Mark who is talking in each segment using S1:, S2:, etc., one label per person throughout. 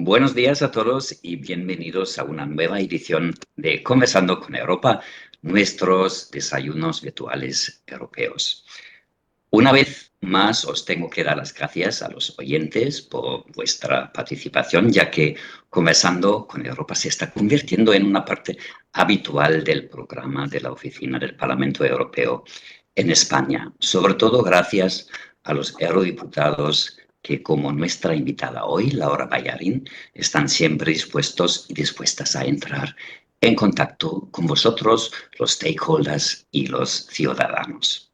S1: Buenos días a todos y bienvenidos a una nueva edición de Conversando con Europa, nuestros desayunos virtuales europeos. Una vez más os tengo que dar las gracias a los oyentes por vuestra participación, ya que Conversando con Europa se está convirtiendo en una parte habitual del programa de la Oficina del Parlamento Europeo en España, sobre todo gracias a los eurodiputados que, como nuestra invitada hoy, Laura Bayarín, están siempre dispuestos y dispuestas a entrar en contacto con vosotros, los stakeholders y los ciudadanos.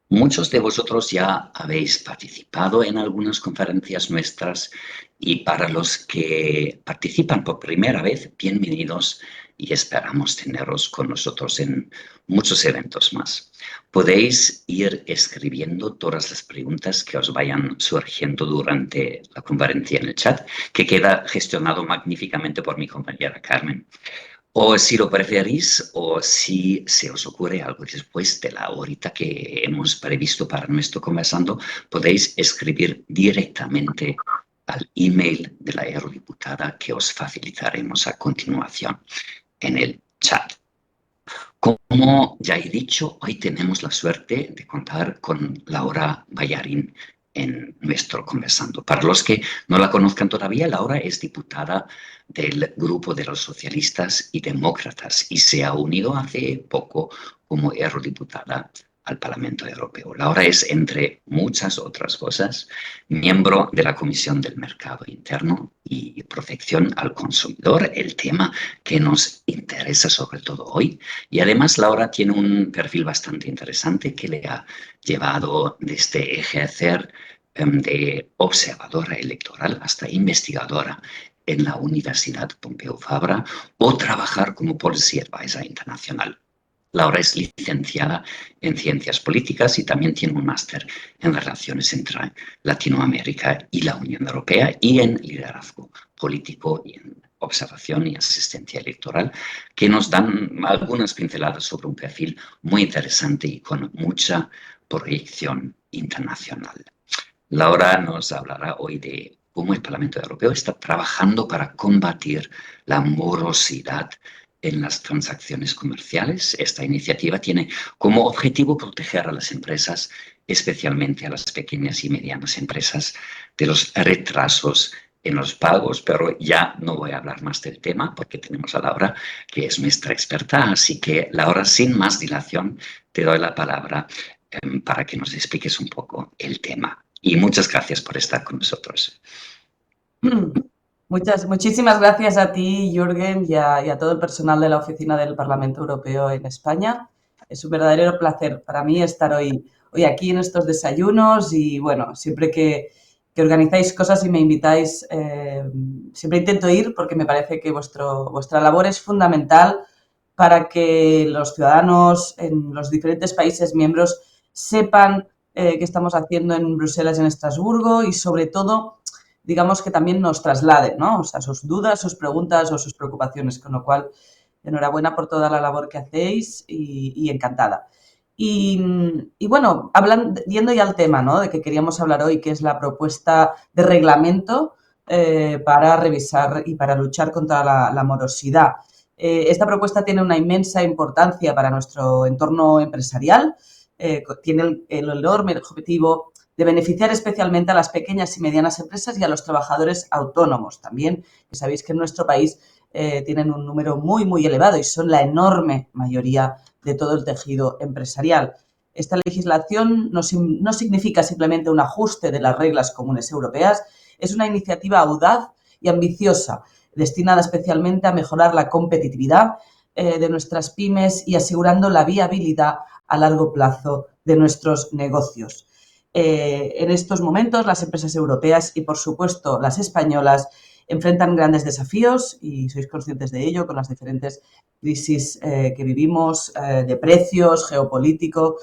S1: Muchos de vosotros ya habéis participado en algunas conferencias nuestras y para los que participan por primera vez, bienvenidos y esperamos teneros con nosotros en muchos eventos más. Podéis ir escribiendo todas las preguntas que os vayan surgiendo durante la conferencia en el chat, que queda gestionado magníficamente por mi compañera Carmen. O si lo preferís, o si se os ocurre algo después de la horita que hemos previsto para nuestro conversando, podéis escribir directamente al email de la eurodiputada que os facilitaremos a continuación en el chat. Como ya he dicho, hoy tenemos la suerte de contar con Laura Bayarín en nuestro conversando. Para los que no la conozcan todavía, Laura es diputada del Grupo de los Socialistas y Demócratas y se ha unido hace poco como eurodiputada al Parlamento Europeo. Laura es, entre muchas otras cosas, miembro de la Comisión del Mercado Interno y Protección al Consumidor, el tema que nos interesa sobre todo hoy. Y además Laura tiene un perfil bastante interesante que le ha llevado desde ejercer de observadora electoral hasta investigadora en la Universidad Pompeu Fabra o trabajar como Policy Advisor internacional. Laura es licenciada en Ciencias Políticas y también tiene un máster en Relaciones entre Latinoamérica y la Unión Europea y en Liderazgo Político y en Observación y Asistencia Electoral, que nos dan algunas pinceladas sobre un perfil muy interesante y con mucha proyección internacional. Laura nos hablará hoy de cómo el Parlamento Europeo está trabajando para combatir la morosidad en las transacciones comerciales. Esta iniciativa tiene como objetivo proteger a las empresas, especialmente a las pequeñas y medianas empresas, de los retrasos en los pagos, pero ya no voy a hablar más del tema porque tenemos a Laura, que es nuestra experta. Así que, Laura, sin más dilación, te doy la palabra para que nos expliques un poco el tema. Y muchas gracias por estar con nosotros.
S2: Muchísimas gracias a ti, Jürgen, y a todo el personal de la Oficina del Parlamento Europeo en España. Es un verdadero placer para mí estar hoy aquí en estos desayunos y, bueno, siempre que organizáis cosas y me invitáis, siempre intento ir porque me parece que vuestra labor es fundamental para que los ciudadanos en los diferentes países miembros sepan qué estamos haciendo en Bruselas y en Estrasburgo y, sobre todo, digamos que también nos trasladen, ¿no? O sea, sus dudas, sus preguntas o sus preocupaciones, con lo cual, enhorabuena por toda la labor que hacéis y encantada. Y bueno, yendo ya al tema, ¿no?, de que queríamos hablar hoy, que es la propuesta de reglamento para revisar y para luchar contra la morosidad. Esta propuesta tiene una inmensa importancia para nuestro entorno empresarial, tiene el enorme objetivo de beneficiar especialmente a las pequeñas y medianas empresas y a los trabajadores autónomos también, que sabéis que en nuestro país tienen un número muy, muy elevado y son la enorme mayoría de todo el tejido empresarial. Esta legislación no significa simplemente un ajuste de las reglas comunes europeas, es una iniciativa audaz y ambiciosa, destinada especialmente a mejorar la competitividad de nuestras pymes y asegurando la viabilidad a largo plazo de nuestros negocios. En estos momentos, las empresas europeas y, por supuesto, las españolas enfrentan grandes desafíos y sois conscientes de ello con las diferentes crisis que vivimos de precios, geopolítico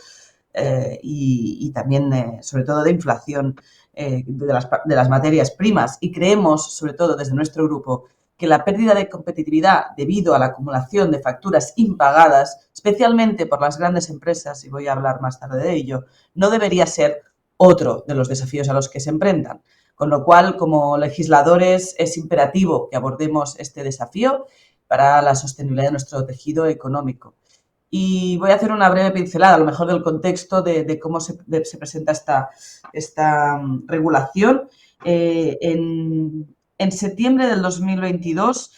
S2: y también, sobre todo, de inflación de las materias primas. Y creemos, sobre todo desde nuestro grupo, que la pérdida de competitividad debido a la acumulación de facturas impagadas, especialmente por las grandes empresas, y voy a hablar más tarde de ello, no debería ser otro de los desafíos a los que se enfrentan. Con lo cual, como legisladores, es imperativo que abordemos este desafío para la sostenibilidad de nuestro tejido económico. Y voy a hacer una breve pincelada, a lo mejor del contexto de cómo se presenta esta regulación. En septiembre del 2022,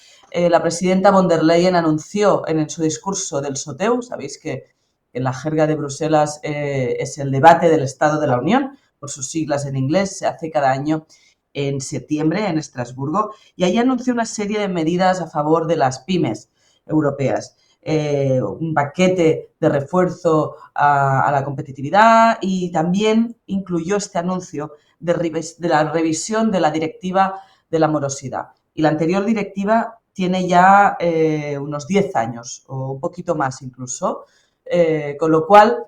S2: la presidenta von der Leyen anunció en su discurso del SOTEU, sabéis que en la jerga de Bruselas es el debate del Estado de la Unión, por sus siglas en inglés, se hace cada año en septiembre en Estrasburgo, y ahí anunció una serie de medidas a favor de las pymes europeas. Un paquete de refuerzo a la competitividad, y también incluyó este anuncio de la revisión de la directiva de la morosidad. Y la anterior directiva tiene ya unos 10 años o un poquito más incluso, con lo cual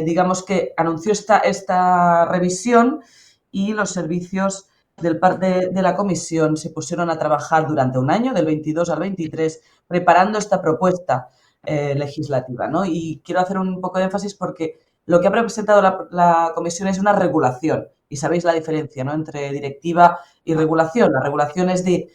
S2: digamos que anunció esta revisión, y los servicios del parte de la Comisión se pusieron a trabajar durante un año, del 22 al 23, preparando esta propuesta legislativa, ¿no? Y quiero hacer un poco de énfasis porque lo que ha presentado la Comisión es una regulación, y sabéis la diferencia, ¿no?, entre directiva y regulación. La regulación es de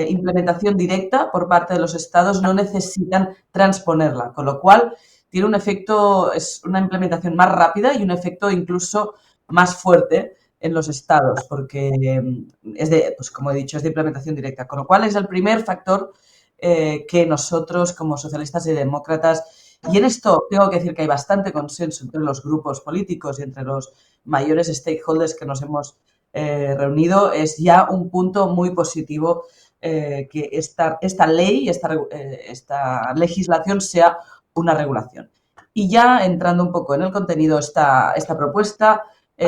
S2: implementación directa por parte de los Estados, no necesitan transponerla, con lo cual tiene un efecto, es una implementación más rápida y un efecto incluso más fuerte en los estados, porque es de, pues como he dicho, es de implementación directa, con lo cual es el primer factor que nosotros como socialistas y demócratas, y en esto tengo que decir que hay bastante consenso entre los grupos políticos y entre los mayores stakeholders que nos hemos reunido, es ya un punto muy positivo que esta ley, esta legislación sea una regulación. Y ya entrando un poco en el contenido, esta propuesta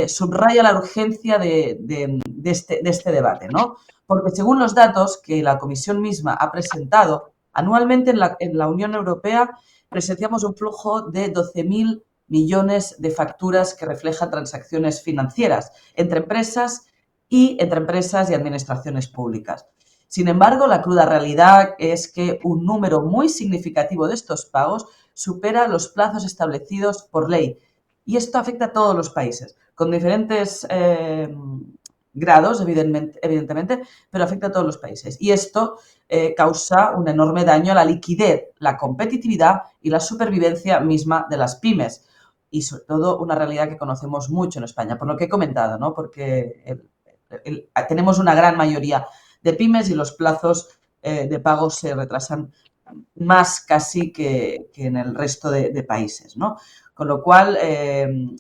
S2: subraya la urgencia de este debate, ¿no? Porque según los datos que la Comisión misma ha presentado, anualmente en la Unión Europea presenciamos un flujo de 12.000 millones de facturas que reflejan transacciones financieras entre empresas y administraciones públicas. Sin embargo, la cruda realidad es que un número muy significativo de estos pagos supera los plazos establecidos por ley, y esto afecta a todos los países, con diferentes grados, evidentemente, pero afecta a todos los países. Y esto causa un enorme daño a la liquidez, la competitividad y la supervivencia misma de las pymes. Y sobre todo una realidad que conocemos mucho en España, por lo que he comentado, ¿no? Porque tenemos una gran mayoría de pymes y los plazos de pago se retrasan más casi que en el resto de países, ¿no? Con lo cual,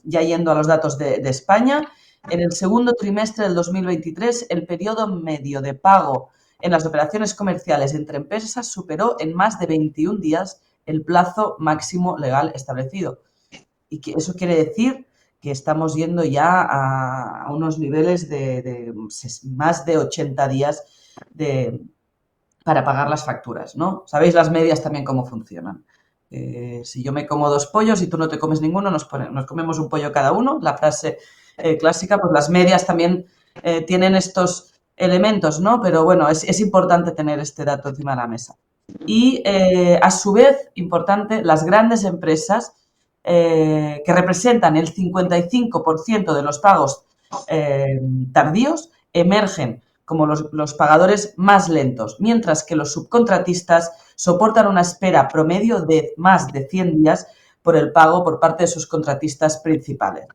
S2: ya yendo a los datos de España, en el segundo trimestre del 2023, el periodo medio de pago en las operaciones comerciales entre empresas superó en más de 21 días el plazo máximo legal establecido. Y que eso quiere decir que estamos yendo ya a unos niveles de más de 80 días para pagar las facturas, ¿no? Sabéis las medias también cómo funcionan. Si yo me como 2 pollos y tú no te comes ninguno, nos comemos un pollo cada uno. La frase clásica, pues las medias también tienen estos elementos, ¿no? Pero bueno, es importante tener este dato encima de la mesa. Y a su vez, importante, las grandes empresas que representan el 55% de los pagos tardíos emergen como los pagadores más lentos, mientras que los subcontratistas soportan una espera promedio de más de 100 días por el pago por parte de sus contratistas principales.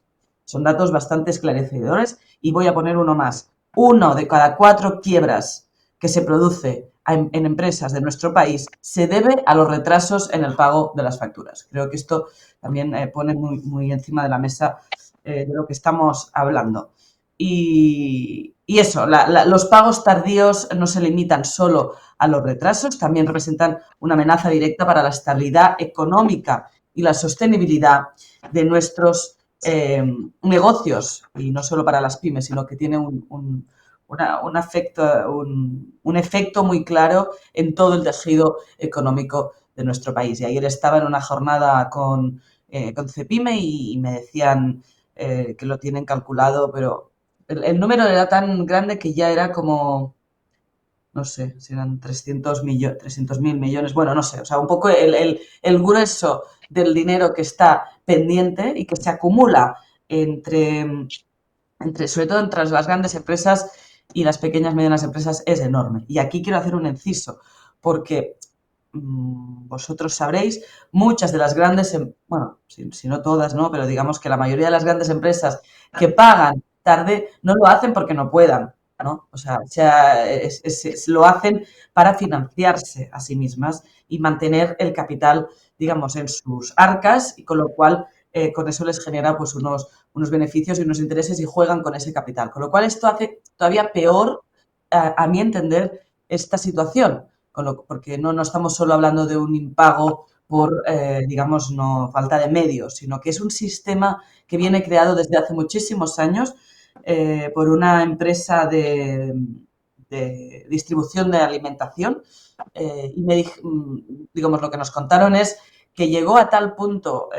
S2: Son datos bastante esclarecedores, y voy a poner uno más. 1 de cada 4 quiebras que se produce en empresas de nuestro país se debe a los retrasos en el pago de las facturas. Creo que esto también pone muy encima de la mesa de lo que estamos hablando. Y eso, los pagos tardíos no se limitan solo a los retrasos, también representan una amenaza directa para la estabilidad económica y la sostenibilidad de nuestros negocios, y no solo para las pymes, sino que tiene un efecto muy claro en todo el tejido económico de nuestro país. Y ayer estaba en una jornada con Cepyme y me decían que lo tienen calculado, pero el número era tan grande que ya era como, no sé, si eran 300.000 millones, bueno, no sé, o sea, un poco el grueso del dinero que está pendiente y que se acumula entre sobre todo entre las grandes empresas y las pequeñas y medianas empresas, es enorme. Y aquí quiero hacer un inciso, porque vosotros sabréis, muchas de las grandes, bueno, si no todas, ¿no? Pero digamos que la mayoría de las grandes empresas que pagan tarde no lo hacen porque no puedan, ¿no? O sea, lo hacen para financiarse a sí mismas y mantener el capital, digamos, en sus arcas, y con lo cual con eso les genera pues unos beneficios y unos intereses y juegan con ese capital. Con lo cual esto hace todavía peor, a mi entender, esta situación, porque no estamos solo hablando de un impago por, digamos, no falta de medios, sino que es un sistema que viene creado desde hace muchísimos años por una empresa de distribución de alimentación, y digamos, lo que nos contaron es que llegó a tal punto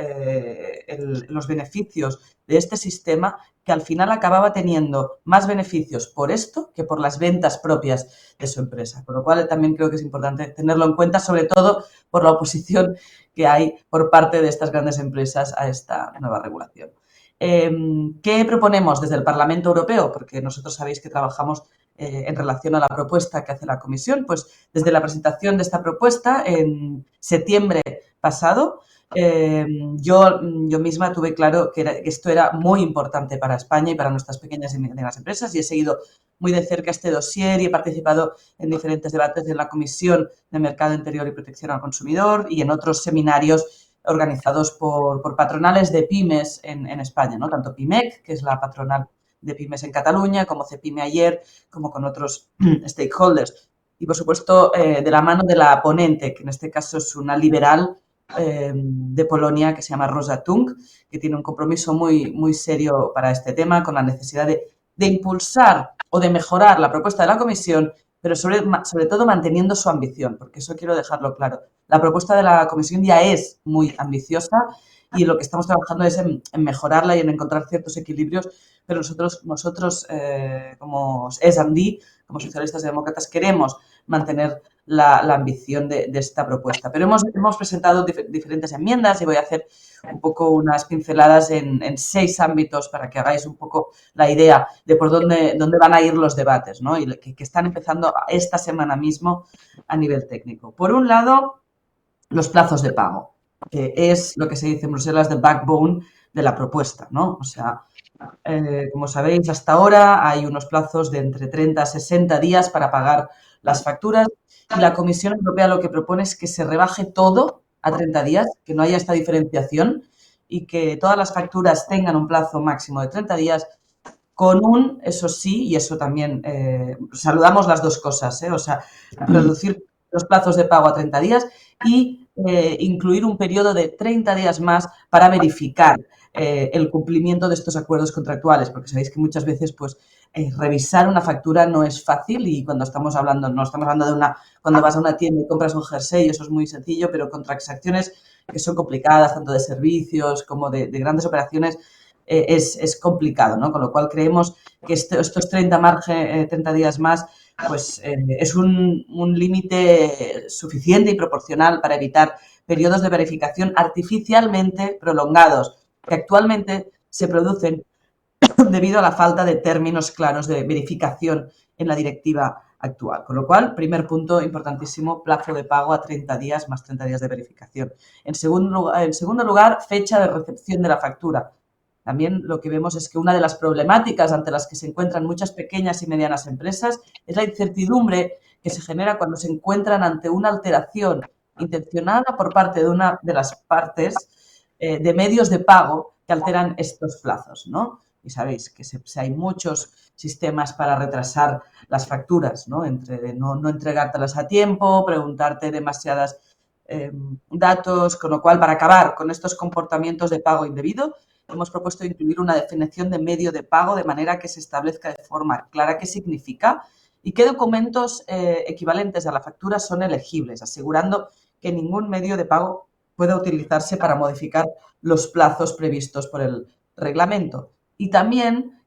S2: los beneficios de este sistema que al final acababa teniendo más beneficios por esto que por las ventas propias de su empresa. Por lo cual también creo que es importante tenerlo en cuenta, sobre todo por la oposición que hay por parte de estas grandes empresas a esta nueva regulación. ¿Qué proponemos desde el Parlamento Europeo? Porque nosotros sabéis que trabajamos en relación a la propuesta que hace la Comisión. Pues desde la presentación de esta propuesta en septiembre pasado, yo misma tuve claro que esto era muy importante para España y para nuestras pequeñas y medianas empresas, y he seguido muy de cerca este dossier y he participado en diferentes debates en la Comisión de Mercado Interior y Protección al Consumidor y en otros seminarios organizados por patronales de pymes en España, ¿no? Tanto PIMEC, que es la patronal de pymes en Cataluña, como CEPIME ayer, como con otros stakeholders. Y, por supuesto, de la mano de la ponente, que en este caso es una liberal de Polonia que se llama Rosa Tung, que tiene un compromiso muy, muy serio para este tema, con la necesidad de impulsar o de mejorar la propuesta de la Comisión, pero sobre todo manteniendo su ambición, porque eso quiero dejarlo claro. La propuesta de la Comisión ya es muy ambiciosa y lo que estamos trabajando es en mejorarla y en encontrar ciertos equilibrios, pero nosotros como S&D, como socialistas y demócratas, queremos mantener la ambición de esta propuesta. Pero hemos presentado diferentes enmiendas y voy a hacer un poco unas pinceladas en 6 ámbitos para que hagáis un poco la idea de por dónde van a ir los debates, ¿no? Y que están empezando esta semana mismo a nivel técnico. Por un lado, los plazos de pago, que es lo que se dice en Bruselas, the backbone de la propuesta, ¿no? O sea, como sabéis, hasta ahora hay unos plazos de entre 30 a 60 días para pagar las facturas, y la Comisión Europea lo que propone es que se rebaje todo a 30 días, que no haya esta diferenciación y que todas las facturas tengan un plazo máximo de 30 días con eso sí, y eso también, saludamos las dos cosas, o sea, reducir los plazos de pago a 30 días y incluir un periodo de 30 días más para verificar el cumplimiento de estos acuerdos contractuales, porque sabéis que muchas veces pues revisar una factura no es fácil, y cuando estamos hablando, no estamos hablando de cuando vas a una tienda y compras un jersey, eso es muy sencillo, pero con transacciones que son complicadas, tanto de servicios como de grandes operaciones, es complicado, ¿no? Con lo cual creemos que estos 30 días más pues es un límite suficiente y proporcional para evitar periodos de verificación artificialmente prolongados, que actualmente se producen debido a la falta de términos claros de verificación en la directiva actual. Con lo cual, primer punto importantísimo, plazo de pago a 30 días más 30 días de verificación. En segundo lugar, fecha de recepción de la factura. También lo que vemos es que una de las problemáticas ante las que se encuentran muchas pequeñas y medianas empresas es la incertidumbre que se genera cuando se encuentran ante una alteración intencionada por parte de una de las partes de medios de pago que alteran estos plazos, ¿no? Y sabéis que hay muchos sistemas para retrasar las facturas, ¿no? Entre no entregártelas a tiempo, preguntarte demasiadas datos, con lo cual, para acabar con estos comportamientos de pago indebido, hemos propuesto incluir una definición de medio de pago de manera que se establezca de forma clara qué significa y qué documentos equivalentes a la factura son elegibles, asegurando que ningún medio de pago pueda utilizarse para modificar los plazos previstos por el reglamento. Y también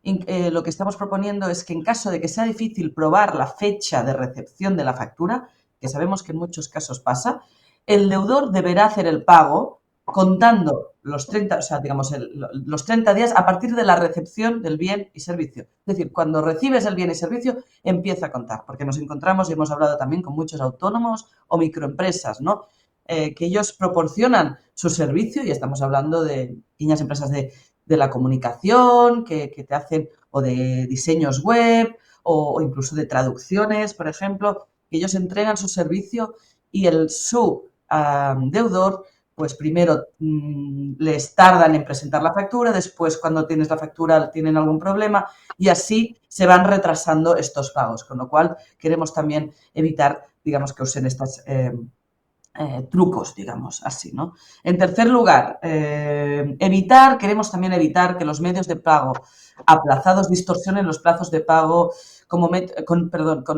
S2: lo que estamos proponiendo es que en caso de que sea difícil probar la fecha de recepción de la factura, que sabemos que en muchos casos pasa, el deudor deberá hacer el pago contando los 30, o sea, digamos, los 30 días a partir de la recepción del bien y servicio. Es decir, cuando recibes el bien y servicio, empieza a contar, porque nos encontramos y hemos hablado también con muchos autónomos o microempresas, ¿no? Que ellos proporcionan su servicio y estamos hablando de pequeñas empresas de la comunicación que te hacen o de diseños web o incluso de traducciones, por ejemplo, que ellos entregan su servicio y su deudor pues primero les tardan en presentar la factura, después cuando tienes la factura tienen algún problema y así se van retrasando estos pagos, con lo cual queremos también evitar, digamos, que usen estos trucos, digamos, así, ¿no? En tercer lugar, queremos también evitar que los medios de pago aplazados distorsionen los plazos de pago con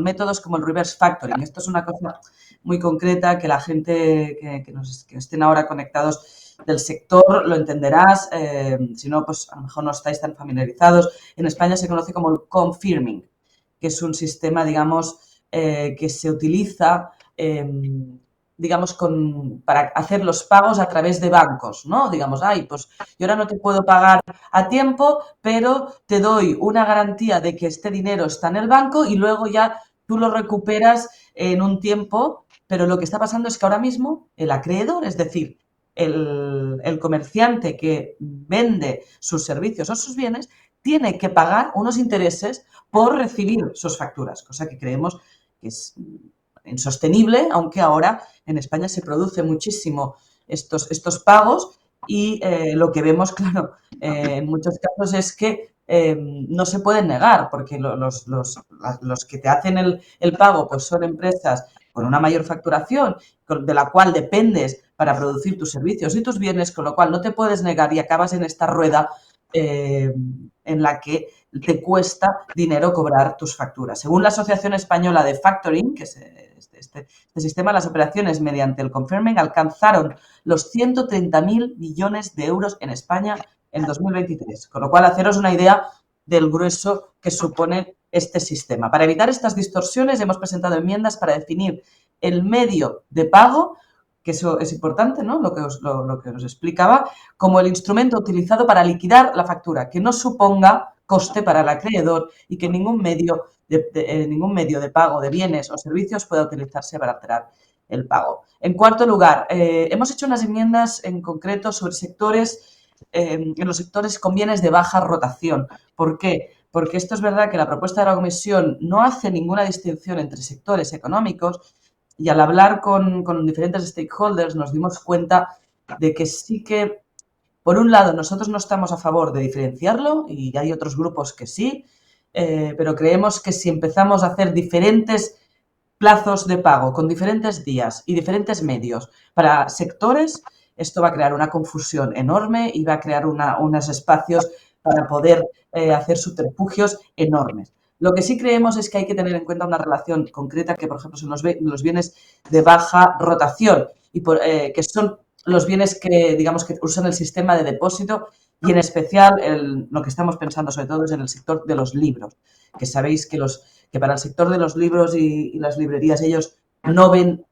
S2: métodos como el reverse factoring. Esto es una cosa muy concreta que la gente que estén ahora conectados del sector lo entenderás. Si no, pues a lo mejor no estáis tan familiarizados. En España se conoce como el confirming, que es un sistema, digamos, que se utiliza digamos, para hacer los pagos a través de bancos, ¿no? Digamos, pues yo ahora no te puedo pagar a tiempo, pero te doy una garantía de que este dinero está en el banco y luego ya tú lo recuperas en un tiempo, pero lo que está pasando es que ahora mismo el acreedor, es decir, el comerciante que vende sus servicios o sus bienes, tiene que pagar unos intereses por recibir sus facturas, cosa que creemos que es insostenible, aunque ahora en España se produce muchísimo estos pagos y lo que vemos, claro, en muchos casos es que no se pueden negar porque los que te hacen el pago pues son empresas con una mayor facturación de la cual dependes para producir tus servicios y tus bienes, con lo cual no te puedes negar y acabas en esta rueda en la que te cuesta dinero cobrar tus facturas. Según la Asociación Española de Factoring, que es este sistema, las operaciones mediante el confirming alcanzaron los 130.000 millones de euros en España en 2023, con lo cual haceros una idea del grueso que supone este sistema. Para evitar estas distorsiones hemos presentado enmiendas para definir el medio de pago, que eso es importante, ¿no? Lo que os explicaba, como el instrumento utilizado para liquidar la factura, que no suponga coste para el acreedor y que ningún medio de pago de bienes o servicios pueda utilizarse para alterar el pago. En cuarto lugar, hemos hecho unas enmiendas en concreto sobre sectores, en los sectores con bienes de baja rotación. ¿Por qué? Porque esto es verdad que la propuesta de la Comisión no hace ninguna distinción entre sectores económicos y al hablar con diferentes stakeholders nos dimos cuenta de que sí que, por un lado, nosotros no estamos a favor de diferenciarlo y hay otros grupos que sí, pero creemos que si empezamos a hacer diferentes plazos de pago con diferentes días y diferentes medios para sectores, esto va a crear una confusión enorme y va a crear unos espacios para poder hacer subterfugios enormes. Lo que sí creemos es que hay que tener en cuenta una relación concreta que, por ejemplo, son los bienes de baja rotación y que son los bienes que, digamos, que usan el sistema de depósito y en especial lo que estamos pensando sobre todo es en el sector de los libros, que sabéis que para el sector de los libros y las librerías ellos no venden,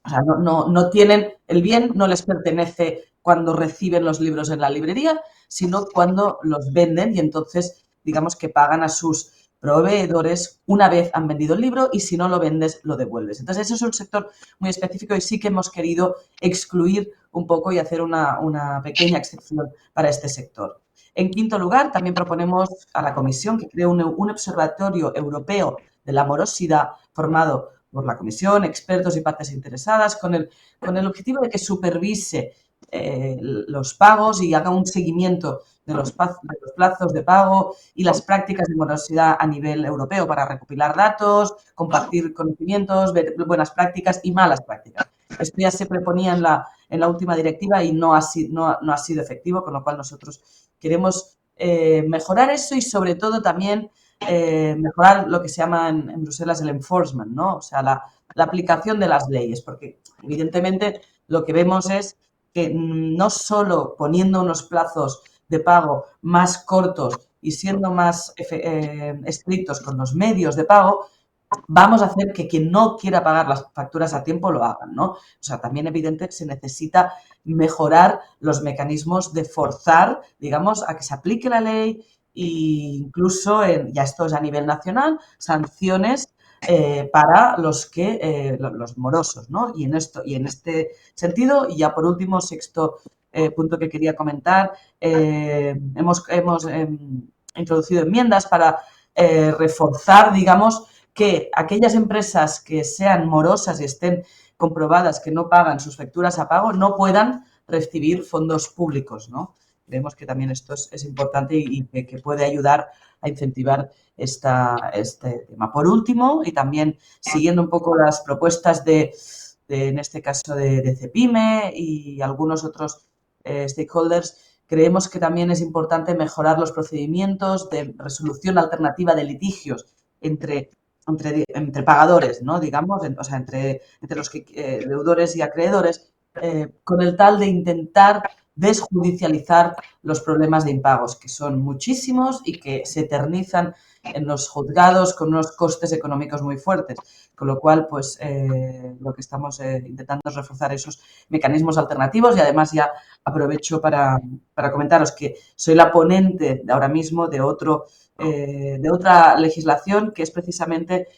S2: o sea, no tienen, el bien no les pertenece cuando reciben los libros en la librería, sino cuando los venden y entonces digamos que pagan a sus proveedores una vez han vendido el libro y si no lo vendes, lo devuelves. Entonces, eso es un sector muy específico y sí que hemos querido excluir un poco y hacer una pequeña excepción para este sector. En quinto lugar, también proponemos a la Comisión que cree un observatorio europeo de la morosidad formado por la Comisión, expertos y partes interesadas con el objetivo de que supervise los pagos y haga un seguimiento de los plazos de pago y las prácticas de morosidad a nivel europeo para recopilar datos, compartir conocimientos, ver buenas prácticas y malas prácticas. Esto ya se proponía en la última directiva y no ha sido efectivo, con lo cual nosotros queremos mejorar eso y sobre todo también mejorar lo que se llama en Bruselas el enforcement, ¿no? O sea, la aplicación de las leyes, porque evidentemente lo que vemos es que no solo poniendo unos plazos de pago más cortos y siendo más estrictos con los medios de pago, vamos a hacer que quien no quiera pagar las facturas a tiempo lo hagan, ¿no? O sea, también evidente se necesita mejorar los mecanismos de forzar, digamos, a que se aplique la ley e incluso, ya esto es a nivel nacional, sanciones para los morosos, ¿no? Y en este sentido, y ya por último, sexto punto que quería comentar, hemos introducido enmiendas para reforzar, digamos, que aquellas empresas que sean morosas y estén comprobadas que no pagan sus facturas a pago no puedan recibir fondos públicos, ¿no? Creemos que también esto es importante y que puede ayudar a incentivar este tema. Por último, y también siguiendo un poco las propuestas en este caso, de CEPIME y algunos otros stakeholders, creemos que también es importante mejorar los procedimientos de resolución alternativa de litigios entre pagadores, ¿no? Digamos, o sea, entre los deudores y acreedores, con el tal de intentar desjudicializar los problemas de impagos, que son muchísimos y que se eternizan en los juzgados con unos costes económicos muy fuertes. Con lo cual, pues, lo que estamos intentando es reforzar esos mecanismos alternativos y además ya aprovecho para comentaros que soy la ponente ahora mismo de otra legislación que es precisamente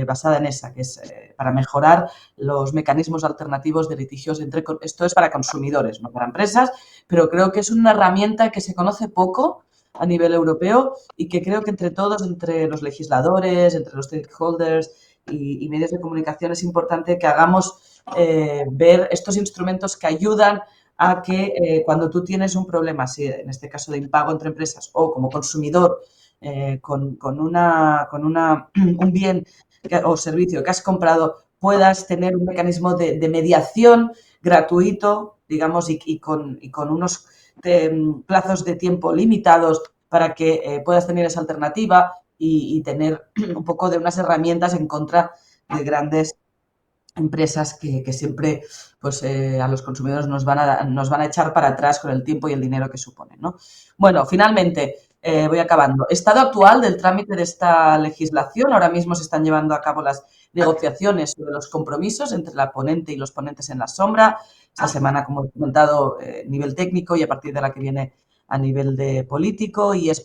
S2: basada en esa, que es para mejorar los mecanismos alternativos de litigios esto es para consumidores, no para empresas, pero creo que es una herramienta que se conoce poco a nivel europeo y que creo que entre todos, entre los legisladores, entre los stakeholders y medios de comunicación, es importante que hagamos ver estos instrumentos que ayudan a que cuando tú tienes un problema, así en este caso de impago entre empresas o como consumidor, con un bien o servicio que has comprado, puedas tener un mecanismo de mediación gratuito, digamos, y con unos plazos de tiempo limitados para que puedas tener esa alternativa y tener un poco de unas herramientas en contra de grandes empresas que siempre pues, a los consumidores nos van a echar para atrás con el tiempo y el dinero que suponen, ¿no? Bueno, finalmente, voy acabando. Estado actual del trámite de esta legislación. Ahora mismo se están llevando a cabo las negociaciones sobre los compromisos entre la ponente y los ponentes en la sombra. Esta semana, como he comentado, nivel técnico y a partir de la que viene a nivel de político y es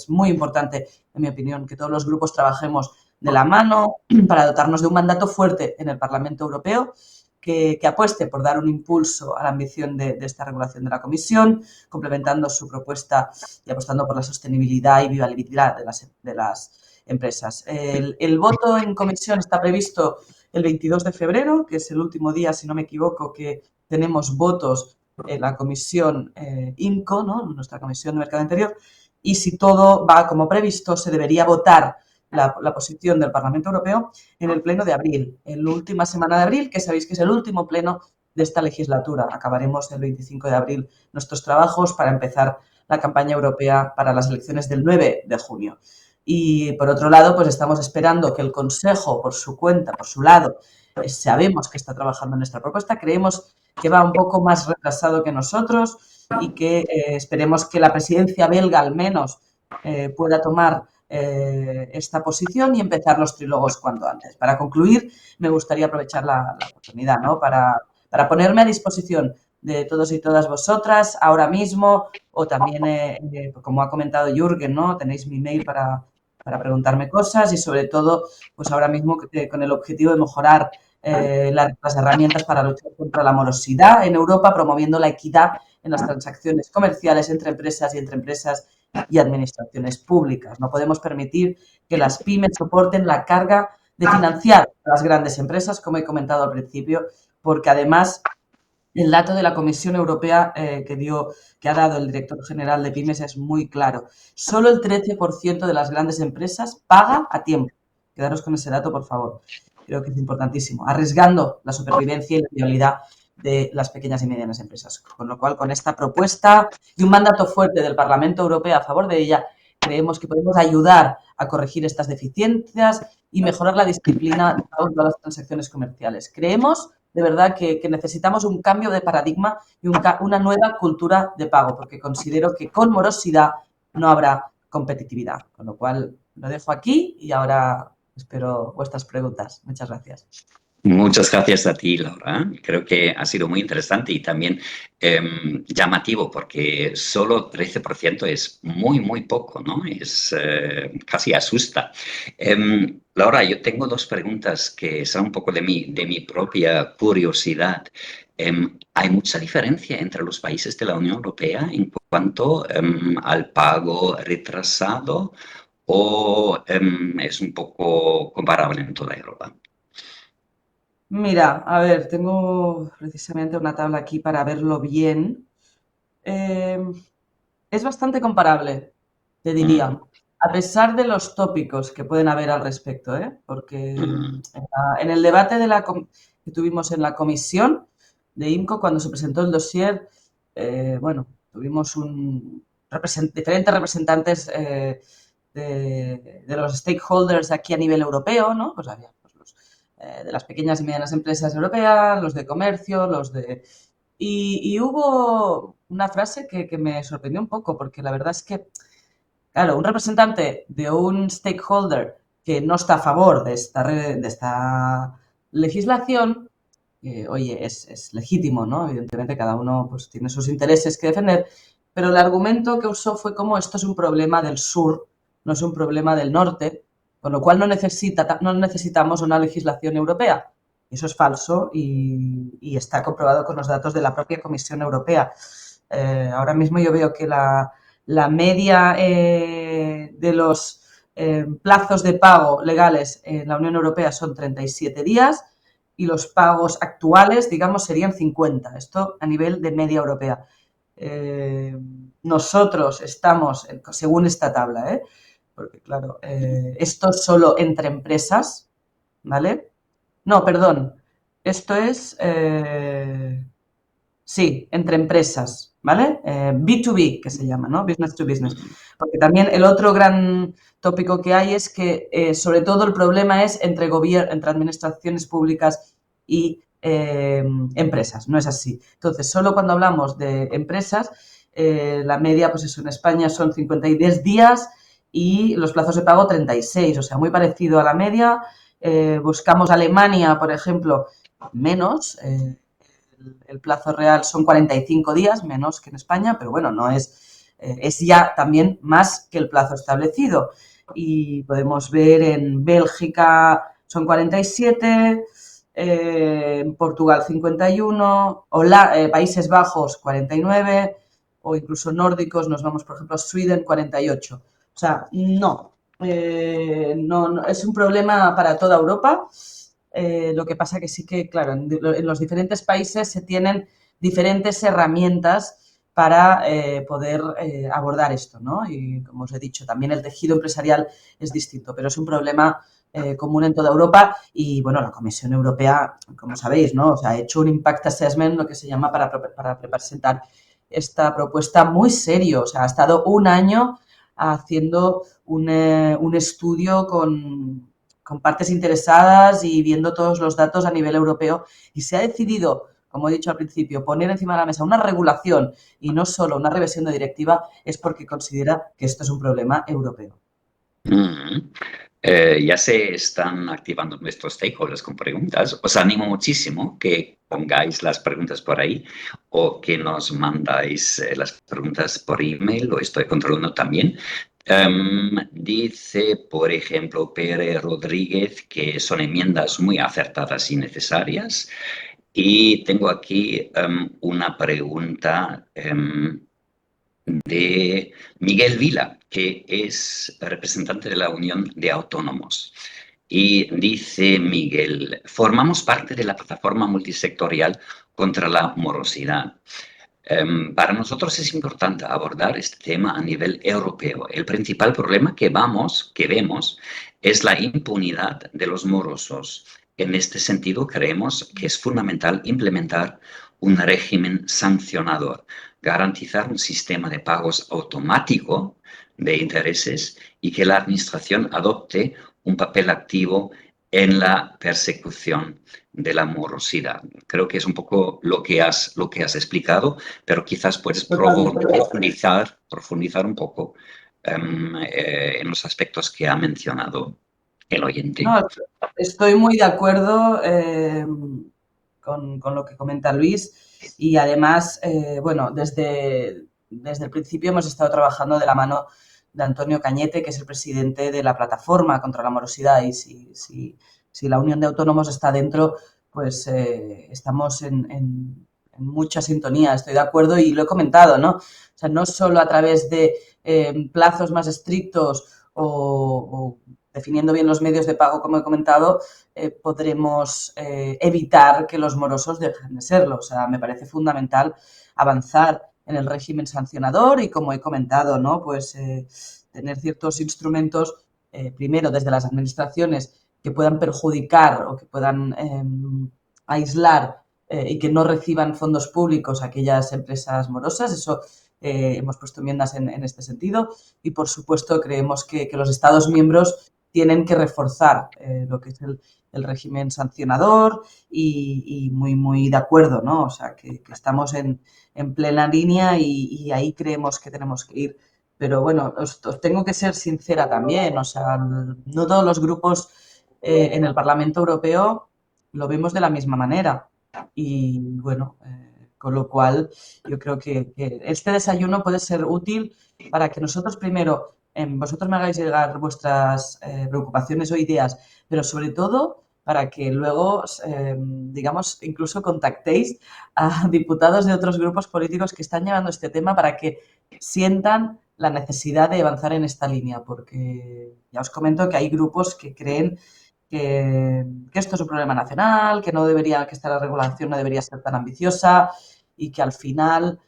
S2: muy importante, en mi opinión, que todos los grupos trabajemos de la mano para dotarnos de un mandato fuerte en el Parlamento Europeo que apueste por dar un impulso a la ambición de esta regulación de la Comisión, complementando su propuesta y apostando por la sostenibilidad y viabilidad de las empresas. El voto en comisión está previsto el 22 de febrero, que es el último día, si no me equivoco, que tenemos votos en la comisión IMCO, ¿no? Nuestra comisión de mercado interior, y si todo va como previsto, se debería votar la posición del Parlamento Europeo en el pleno de abril, en la última semana de abril, que sabéis que es el último pleno de esta legislatura. Acabaremos el 25 de abril nuestros trabajos para empezar la campaña europea para las elecciones del 9 de junio. Y por otro lado, pues estamos esperando que el Consejo, por su cuenta, por su lado, sabemos que está trabajando en nuestra propuesta, creemos que va un poco más retrasado que nosotros y que esperemos que la presidencia belga al menos pueda tomar esta posición y empezar los trílogos cuanto antes. Para concluir, me gustaría aprovechar la oportunidad, ¿no? Para ponerme a disposición de todos y todas vosotras ahora mismo o también, como ha comentado Jürgen, ¿no? Tenéis mi mail para preguntarme cosas y sobre todo, pues ahora mismo con el objetivo de mejorar las herramientas para luchar contra la morosidad en Europa, promoviendo la equidad en las transacciones comerciales entre empresas y administraciones públicas. No podemos permitir que las pymes soporten la carga de financiar a las grandes empresas, como he comentado al principio, porque además el dato de la Comisión Europea que ha dado el director general de Pymes es muy claro. Solo el 13% de las grandes empresas paga a tiempo. Quedaros con ese dato, por favor. Creo que es importantísimo. Arriesgando la supervivencia y la viabilidad de las pequeñas y medianas empresas. Con lo cual, con esta propuesta y un mandato fuerte del Parlamento Europeo a favor de ella, creemos que podemos ayudar a corregir estas deficiencias y mejorar la disciplina de todas las transacciones comerciales. Creemos de verdad que necesitamos un cambio de paradigma y una nueva cultura de pago, porque considero que con morosidad no habrá competitividad. Con lo cual, lo dejo aquí y ahora Espero vuestras preguntas. Muchas gracias.
S1: Muchas gracias a ti, Laura. Creo que ha sido muy interesante y también llamativo porque solo 13% es muy, muy poco, ¿no? Es casi asusta. Laura, yo tengo dos preguntas que son un poco de mi propia curiosidad. ¿Hay mucha diferencia entre los países de la Unión Europea en cuanto al pago retrasado o es un poco comparable en toda Europa?
S2: Mira, a ver, tengo precisamente una tabla aquí para verlo bien. Eh, es bastante comparable, te
S1: Mm,
S2: diría, a pesar de los tópicos que pueden haber al respecto, ¿eh? Porque
S1: mm.
S2: en el debate que tuvimos en la comisión de IMCO, cuando se presentó el dossier, bueno, tuvimos diferentes representantes de los stakeholders aquí a nivel europeo, ¿no? Pues había pues, de las pequeñas y medianas empresas europeas, los de comercio, los de... Y hubo una frase que me sorprendió un poco, porque la verdad es que, claro, un representante de un stakeholder que no está a favor de esta legislación, oye, es legítimo, ¿no? Evidentemente cada uno pues, tiene sus intereses que defender, pero el argumento que usó fue como esto es un problema del sur, no es un problema del norte, con lo cual no necesitamos una legislación europea. Eso es falso y está comprobado con los datos de la propia Comisión Europea. Ahora mismo yo veo que la media de los plazos de pago legales en la Unión Europea son 37 días y los pagos actuales, digamos, serían 50. Esto a nivel de media europea. Eh, nosotros estamos, según esta tabla, porque claro, esto solo entre empresas, ¿vale? No, perdón, esto es, sí, entre empresas, ¿vale? B2B, que se llama, ¿no? Business to business. Porque también el otro gran tópico que hay es que, sobre todo, el problema es entre administraciones públicas y empresas. No es así. Entonces, solo cuando hablamos de empresas, la media, pues eso, en España son 53 días y los plazos de pago 36, o sea, muy parecido a la media. Buscamos Alemania, por ejemplo, menos. El plazo real son 45 días, menos que en España, pero bueno, no es ya también más que el plazo establecido. Y podemos ver en Bélgica son 47, en Portugal 51, Países Bajos 49, o incluso nórdicos, nos vamos, por ejemplo, a Sweden 48. O sea, no, es un problema para toda Europa. Lo que pasa que sí que, claro, en los diferentes países se tienen diferentes herramientas para poder abordar esto, ¿no? Y como os he dicho, también el tejido empresarial es distinto, pero es un problema común en toda Europa y, bueno, la Comisión Europea, como sabéis, ¿no? O sea, ha hecho un impact assessment, lo que se llama para presentar esta propuesta muy serio. O sea, ha estado un año haciendo un estudio con partes interesadas y viendo todos los datos a nivel europeo y se ha decidido, como he dicho al principio, poner encima de la mesa una regulación y no solo una revisión de directiva es porque considera que esto es un problema europeo.
S1: Mm. Ya se están activando nuestros stakeholders con preguntas. Os animo muchísimo que pongáis las preguntas por ahí o que nos mandáis las preguntas por email, lo estoy controlando también. Dice, por ejemplo, Pere Rodríguez que son enmiendas muy acertadas y necesarias. Y tengo aquí una pregunta de Miguel Vila, que es representante de la Unión de Autónomos. Y dice Miguel, formamos parte de la plataforma multisectorial contra la morosidad. Para nosotros es importante abordar este tema a nivel europeo. El principal problema que vemos es la impunidad de los morosos. En este sentido, creemos que es fundamental implementar un régimen sancionador, garantizar un sistema de pagos automático de intereses y que la Administración adopte un papel activo en la persecución de la morosidad. Creo que es un poco lo que has explicado, pero quizás puedes
S2: Totalmente.
S1: profundizar un poco en los aspectos que ha mencionado el oyente.
S2: No, estoy muy de acuerdo con lo que comenta Luis y además, bueno, desde el principio hemos estado trabajando de la mano de Antonio Cañete, que es el presidente de la Plataforma contra la Morosidad, y si la Unión de Autónomos está dentro, pues estamos en mucha sintonía, estoy de acuerdo y lo he comentado, ¿no? O sea, no solo a través de plazos más estrictos o definiendo bien los medios de pago, como he comentado, podremos evitar que los morosos dejen de serlo. O sea, me parece fundamental avanzar en el régimen sancionador y, como he comentado, ¿no? Pues tener ciertos instrumentos, primero desde las administraciones, que puedan perjudicar o que puedan aislar y que no reciban fondos públicos a aquellas empresas morosas. Eso hemos puesto enmiendas en este sentido y, por supuesto, creemos que los Estados miembros tienen que reforzar lo que es el régimen sancionador y muy de acuerdo, ¿no? O sea, que estamos en plena línea y ahí creemos que tenemos que ir. Pero bueno, os tengo que ser sincera también, o sea, no todos los grupos en el Parlamento Europeo lo vemos de la misma manera. Y bueno, con lo cual yo creo que este desayuno puede ser útil para que nosotros primero, vosotros me hagáis llegar vuestras preocupaciones o ideas, pero sobre todo para que luego, digamos, incluso contactéis a diputados de otros grupos políticos que están llevando este tema para que sientan la necesidad de avanzar en esta línea, porque ya os comento que hay grupos que creen que esto es un problema nacional, que no debería, que esta regulación no debería ser tan ambiciosa y que al final,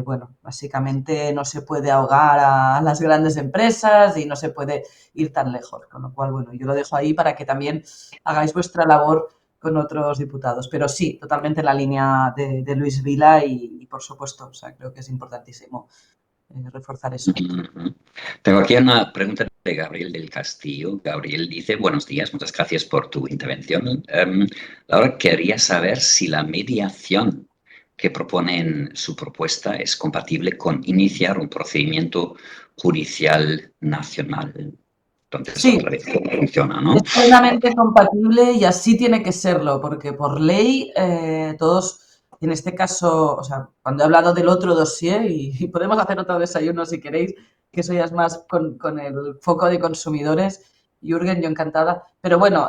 S2: bueno, básicamente no se puede ahogar a las grandes empresas y no se puede ir tan lejos. Con lo cual, bueno, yo lo dejo ahí para que también hagáis vuestra labor con otros diputados. Pero sí, totalmente en la línea de Luis Vila y, por supuesto, o sea, creo que es importantísimo reforzar eso.
S1: Tengo aquí una pregunta de Gabriel del Castillo. Gabriel dice, buenos días, muchas gracias por tu intervención. Ahora quería saber si la mediación que propone en su propuesta es compatible con iniciar un procedimiento judicial nacional. Entonces,
S2: Sí,
S1: otra vez, ¿cómo funciona, no?
S2: es plenamente compatible y así tiene que serlo, porque por ley todos, en este caso, o sea, cuando he hablado del otro dossier, y podemos hacer otro desayuno si queréis, que eso ya es más con el foco de consumidores, Jürgen, yo encantada, pero bueno,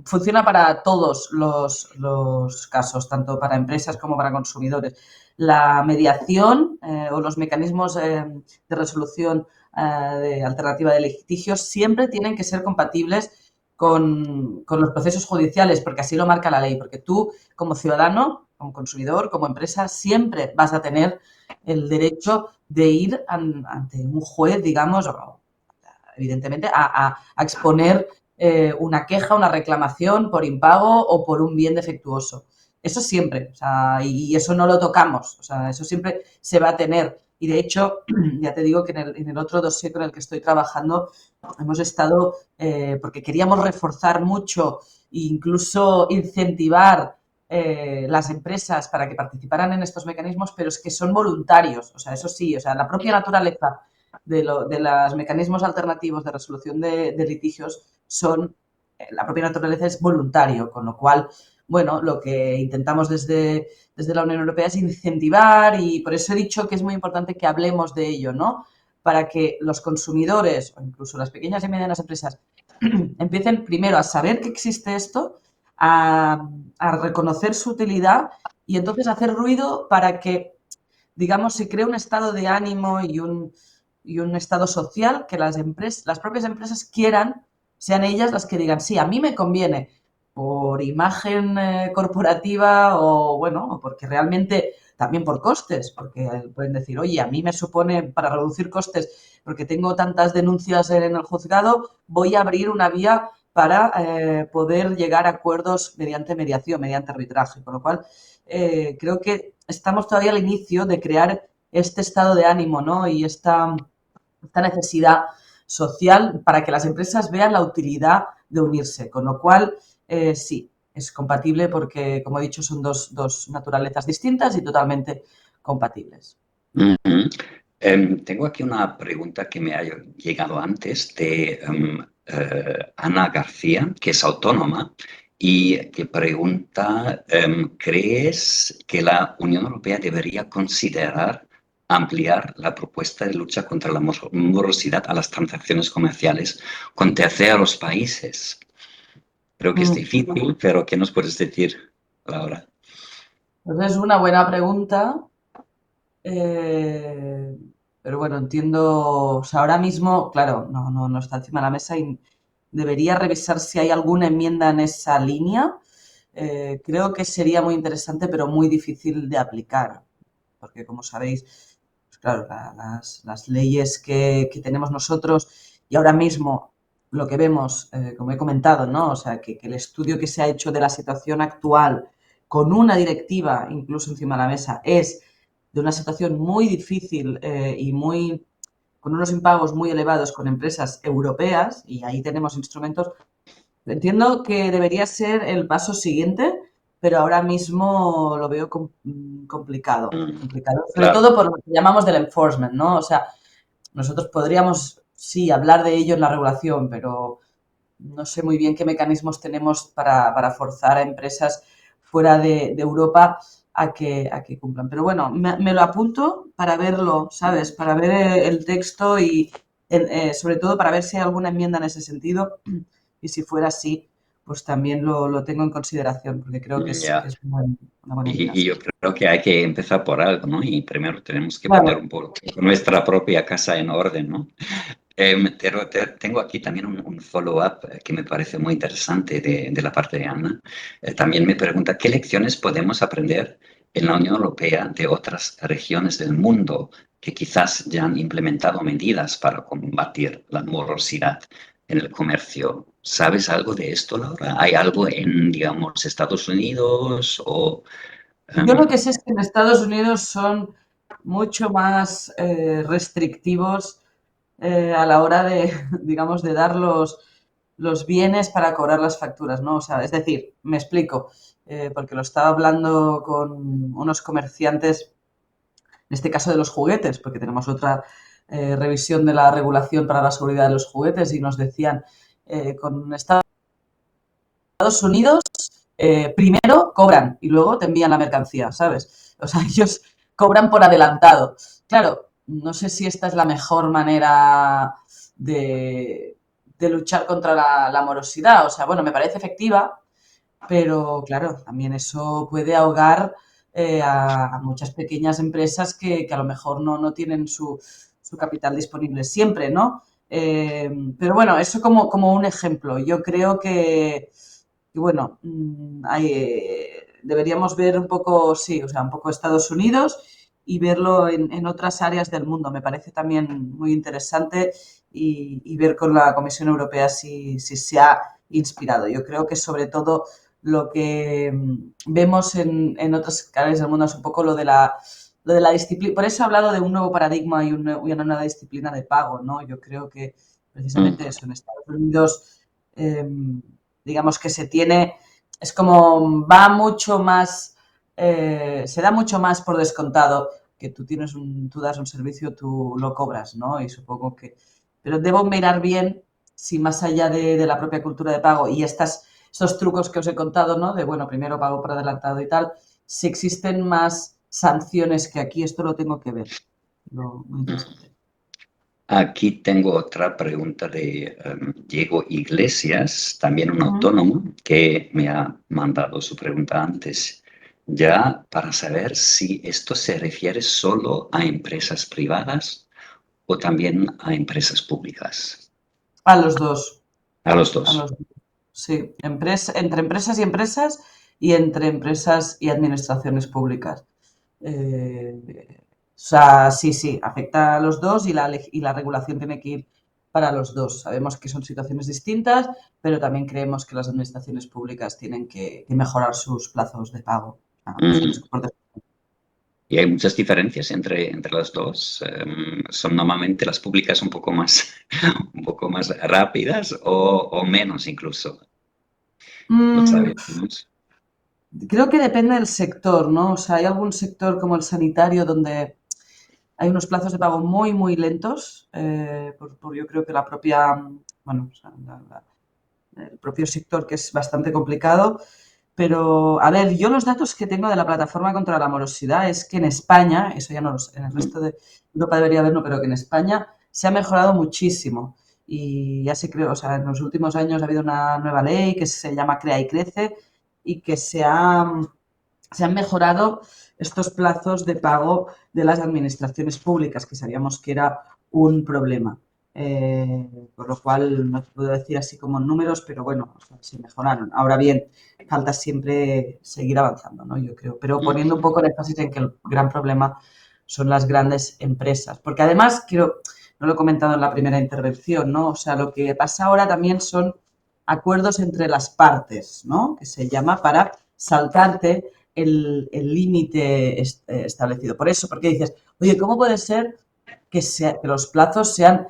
S2: funciona para todos los casos, tanto para empresas como para consumidores. La mediación o los mecanismos de resolución de alternativa de litigios siempre tienen que ser compatibles con los procesos judiciales, porque así lo marca la ley, porque tú como ciudadano, como consumidor, como empresa, siempre vas a tener el derecho de ir ante un juez, digamos, o, evidentemente, a exponer una queja, una reclamación por impago o por un bien defectuoso. Eso siempre, o sea, y eso no lo tocamos, o sea, eso siempre se va a tener. Y de hecho, ya te digo que en el otro dossier con el que estoy trabajando hemos estado, porque queríamos reforzar mucho e incluso incentivar las empresas para que participaran en estos mecanismos, pero es que son voluntarios, o sea, eso sí, o sea, la propia naturaleza de los mecanismos alternativos de resolución de litigios son, la propia naturaleza es voluntario, con lo cual, bueno, lo que intentamos desde la Unión Europea es incentivar y por eso he dicho que es muy importante que hablemos de ello, ¿no? Para que los consumidores o incluso las pequeñas y medianas empresas empiecen primero a saber que existe esto, a reconocer su utilidad y entonces hacer ruido para que, digamos, se cree un estado de ánimo y un estado social que las propias empresas quieran, sean ellas las que digan, sí, a mí me conviene por imagen corporativa o, bueno, o porque realmente también por costes, porque pueden decir, oye, a mí me supone para reducir costes, porque tengo tantas denuncias en el juzgado, voy a abrir una vía para poder llegar a acuerdos mediante mediación, mediante arbitraje. Con lo cual, creo que estamos todavía al inicio de crear este estado de ánimo, ¿no? Y esta necesidad social para que las empresas vean la utilidad de unirse. Con lo cual, sí, es compatible porque, como he dicho, son dos naturalezas distintas y totalmente compatibles.
S1: Ujú. Tengo aquí una pregunta que me ha llegado antes de Ana García, que es autónoma, y que pregunta, ¿crees que la Unión Europea debería considerar ampliar la propuesta de lucha contra la morosidad a las transacciones comerciales con terceros países? Creo que es
S2: Mm.
S1: difícil, pero ¿qué nos puedes decir, Laura?
S2: Pues es una buena pregunta, eh, pero bueno, entiendo, o sea, ahora mismo, claro, no está encima de la mesa y debería revisar si hay alguna enmienda en esa línea. Creo que sería muy interesante, pero muy difícil de aplicar, porque como sabéis, pues claro, las leyes que tenemos nosotros y ahora mismo lo que vemos, como he comentado, ¿no? O sea, que el estudio que se ha hecho de la situación actual con una directiva incluso encima de la mesa es de una situación muy difícil y muy con unos impagos muy elevados con empresas europeas y ahí tenemos instrumentos. Entiendo que debería ser el paso siguiente, pero ahora mismo lo veo complicado,
S1: Mm,
S2: complicado, sobre
S1: claro.
S2: todo por lo que llamamos del enforcement, ¿no? O sea, nosotros podríamos, sí, hablar de ello en la regulación, pero no sé muy bien qué mecanismos tenemos para forzar a empresas fuera de Europa a que cumplan. Pero bueno, me lo apunto para verlo, ¿sabes? Para ver el texto y sobre todo para ver si hay alguna enmienda en ese sentido. Y si fuera así, pues también lo tengo en consideración, porque creo que
S1: Ya.
S2: es una buena idea.
S1: Y yo creo que hay que empezar por algo, ¿no? Y primero tenemos que poner
S2: Claro.
S1: un poco nuestra propia casa en orden, ¿no? Pero tengo aquí también un follow-up que me parece muy interesante de la parte de Ana. También me pregunta, ¿qué lecciones podemos aprender en la Unión Europea de otras regiones del mundo que quizás ya han implementado medidas para combatir la morosidad en el comercio? ¿Sabes algo de esto, Laura? ¿Hay algo en, digamos, Estados Unidos o...
S2: Yo lo que
S1: em,
S2: sé es que en Estados Unidos son mucho más restrictivos a la hora de, digamos, de dar los bienes para cobrar las facturas, ¿no? O sea, es decir, me explico, porque lo estaba hablando con unos comerciantes, en este caso de los juguetes, porque tenemos otra revisión de la regulación para la seguridad de los juguetes y nos decían, con Estados Unidos primero cobran y luego te envían la mercancía, ¿sabes? O sea, ellos cobran por adelantado. Claro, no sé si esta es la mejor manera de luchar contra la morosidad. O sea, bueno, me parece efectiva, pero claro, también eso puede ahogar a muchas pequeñas empresas que a lo mejor no tienen su capital disponible siempre, ¿no? Pero bueno, eso como un ejemplo. Yo creo que bueno, deberíamos ver un poco, sí, o sea, un poco Estados Unidos y verlo en otras áreas del mundo. Me parece también muy interesante y ver con la Comisión Europea si se ha inspirado. Yo creo que sobre todo lo que vemos en otras áreas del mundo es un poco lo de la disciplina. Por eso he hablado de un nuevo paradigma y una nueva disciplina de pago, ¿no? Yo creo que precisamente eso, en Estados Unidos eh, digamos que se tiene, es como va mucho más, se da mucho más por descontado que tú das un servicio, tú lo cobras, ¿no? Y supongo que, pero debo mirar bien si más allá de la propia cultura de pago y estos trucos que os he contado, ¿no? De, bueno, primero pago por adelantado y tal, si existen más sanciones que aquí, esto lo tengo que ver. Muy interesante.
S1: Aquí tengo otra pregunta de Diego Iglesias, también un
S2: Ujú.
S1: autónomo, que me ha mandado su pregunta antes, ya para saber si esto se refiere solo a empresas privadas o también a empresas públicas.
S2: A los dos.
S1: A los
S2: A
S1: dos.
S2: los Sí, entre empresas y entre empresas y administraciones públicas. O sea, sí, sí, afecta a los dos y la regulación tiene que ir para los dos. Sabemos que son situaciones distintas, pero también creemos que las administraciones públicas tienen que mejorar sus plazos de pago.
S1: Mm. Y hay muchas diferencias entre las dos. ¿Son normalmente las públicas un poco más, un poco más rápidas o menos incluso? ¿Lo
S2: Mm,
S1: sabemos?
S2: creo que depende del sector, ¿no? O sea, hay algún sector como el sanitario donde hay unos plazos de pago muy, muy lentos, yo creo que la propia, bueno, o sea, el propio sector que es bastante complicado. Pero, a ver, yo los datos que tengo de la plataforma contra la morosidad es que en España, eso ya no lo sé, en el resto de Europa debería haberlo, pero que en España se ha mejorado muchísimo. Y ya se creó, o sea, en los últimos años ha habido una nueva ley que se llama Crea y Crece y que se han mejorado estos plazos de pago de las administraciones públicas, que sabíamos que era un problema. Por lo cual no te puedo decir así como números, pero bueno, o sea, se mejoraron. Ahora bien, falta siempre seguir avanzando, ¿no? Yo creo, pero poniendo un poco el énfasis en que el gran problema son las grandes empresas, porque además no lo he comentado en la primera intervención, ¿no? O sea, lo que pasa ahora también son acuerdos entre las partes, ¿no? Que se llama para saltarte el límite establecido. Por eso, porque dices, oye, ¿cómo puede ser que los plazos sean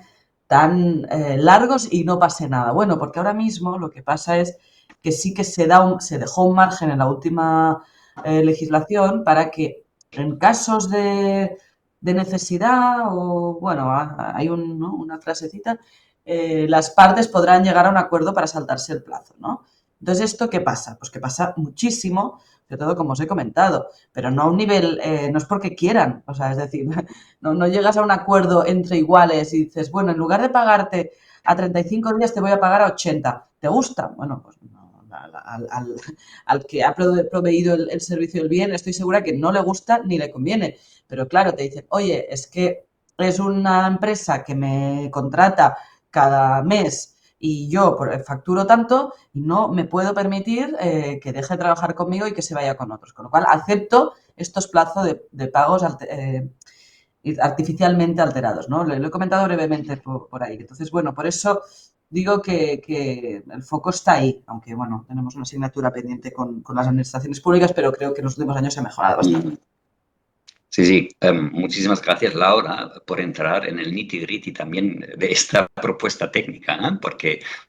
S2: tan largos y no pase nada? Bueno, porque ahora mismo lo que pasa es que sí que se dejó un margen en la última legislación para que en casos de necesidad o, bueno, hay ¿no? una frasecita, las partes podrán llegar a un acuerdo para saltarse el plazo, ¿no? Entonces, ¿esto qué pasa? Pues que pasa muchísimo, sobre todo como os he comentado, pero no a un nivel, no es porque quieran, o sea, es decir, no llegas a un acuerdo entre iguales y dices, bueno, en lugar de pagarte a 35 días te voy a pagar a 80. ¿Te gusta? Bueno, pues no, al que ha proveído el servicio del bien, estoy segura que no le gusta ni le conviene. Pero claro, te dicen, oye, es que es una empresa que me contrata cada mes y yo facturo tanto y no me puedo permitir que deje de trabajar conmigo y que se vaya con otros. Con lo cual, acepto estos plazos de pagos artificialmente alterados, ¿no? Lo he comentado brevemente por ahí. Entonces, bueno, por eso digo que el foco está ahí, aunque, bueno, tenemos una asignatura pendiente con las administraciones públicas, pero creo que en los últimos años se ha mejorado bastante.
S1: Sí, sí. Muchísimas gracias, Laura, por entrar en el nitty-gritty también de esta propuesta técnica, ¿eh?